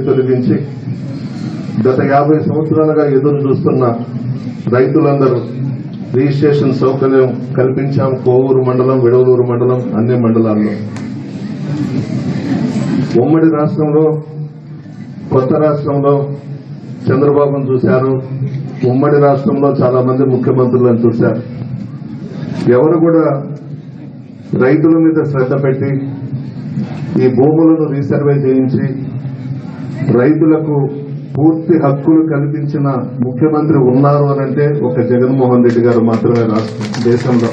తొలగించి గత 50 సంవత్సరాలుగా ఎదురు చూస్తున్న రైతులందరూ రిజిస్ట్రేషన్ సౌకర్యం కల్పించాం. కోవూరు మండలం, విడవలూరు మండలం, అన్ని మండలాల్లో. ఉమ్మడి రాష్ట్రంలో, కొత్త రాష్ట్రంలో చంద్రబాబును చూశారు. ఉమ్మడి రాష్ట్రంలో చాలా మంది ముఖ్యమంత్రులను చూశారు. ఎవరు కూడా రైతుల మీద శ్రద్ధ పెట్టి ఈ భూములను రీసర్వే చేయించి రైతులకు పూర్తి హక్కులు కల్పించిన ముఖ్యమంత్రి ఉన్నారు అనంటే ఒక జగన్మోహన్ రెడ్డి గారు మాత్రమే దేశంలో.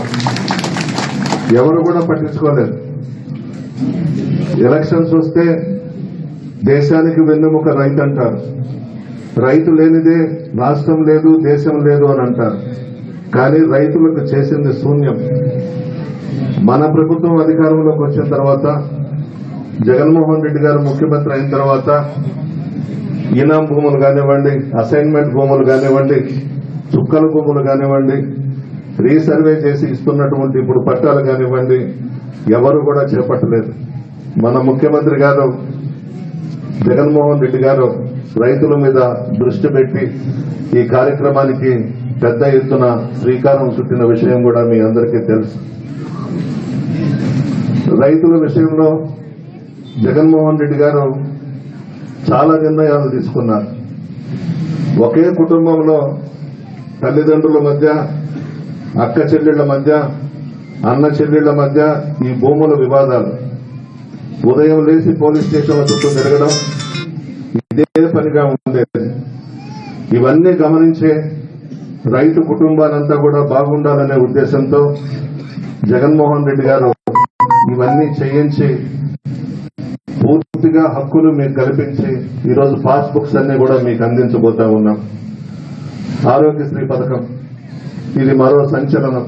ఎవరు కూడా పట్టించుకోలేదు. ఎలక్షన్స్ వస్తే దేశానికి వెన్నెముక రైతు అంటారు. రైతు లేనిదే రాష్ట్రం లేదు, దేశం లేదు అని అంటారు. కానీ రైతులకు చేసింది శూన్యం. మన ప్రభుత్వం అధికారంలోకి వచ్చిన తర్వాత, జగన్మోహన్ రెడ్డి గారు ముఖ్యమంత్రి అయిన తర్వాత ఇనాం భూములు కానివ్వండి, అసైన్మెంట్ భూములు కానివ్వండి, చుక్కల భూములు కానివ్వండి, రీసర్వే చేసి ఇస్తున్నటువంటి ఇప్పుడు పట్టాలు కానివ్వండి, ఎవరు కూడా చేపట్టలేదు. మన ముఖ్యమంత్రి గారు జగన్మోహన్ రెడ్డి గారు రైతుల మీద దృష్టి పెట్టి ఈ కార్యక్రమానికి పెద్ద ఎత్తున శ్రీకారం చుట్టిన విషయం కూడా మీ అందరికీ తెలుసు. రైతుల విషయంలో జగన్మోహన్ రెడ్డి గారు చాలా నిర్ణయాలు తీసుకున్నారు. ఒకే కుటుంబంలో తల్లిదండ్రుల మధ్య, అక్క చెల్లెళ్ల మధ్య, అన్న చెల్లెళ్ల మధ్య ఈ భూముల వివాదాలు, ఉదయం లేచి పోలీస్ స్టేషన్ల చుట్టూ తిరగడం ఇదే పనిగా ఉండేది. ఇవన్నీ గమనించే రైతు కుటుంబాలంతా కూడా బాగుండాలనే ఉద్దేశంతో జగన్మోహన్ రెడ్డి గారు ఇవన్నీ చేయించి పూర్తిగా హక్కులు మీకు కల్పించి ఈరోజు పాస్ బుక్స్ అన్ని కూడా మీకు అందించబోతా ఉన్నాం. ఆరోగ్యశ్రీ పథకం ఇది మరో సంచలనం.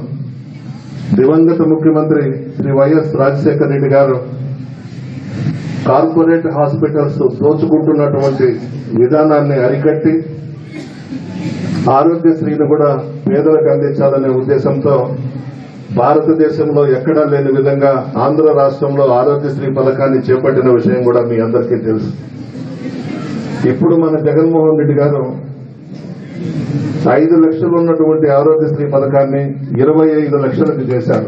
దివంగత ముఖ్యమంత్రి శ్రీ వైఎస్ రాజశేఖర రెడ్డి గారు కార్పొరేట్ హాస్పిటల్స్ దోచుకుంటున్నటువంటి విధానాన్ని అరికట్టి ఆరోగ్యశ్రీని కూడా పేదలకు అందించాలనే ఉద్దేశంతో భారతదేశంలో ఎక్కడా లేని విధంగా ఆంధ్ర రాష్ట్రంలో ఆరోగ్యశ్రీ పథకాన్ని చేపట్టిన విషయం కూడా మీ అందరికీ తెలుసు. ఇప్పుడు మన జగన్మోహన్ రెడ్డి గారు 5 లక్షలు ఉన్నటువంటి ఆరోగ్యశ్రీ పథకాన్ని 25 లక్షలకు చేశారు.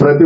ప్రతి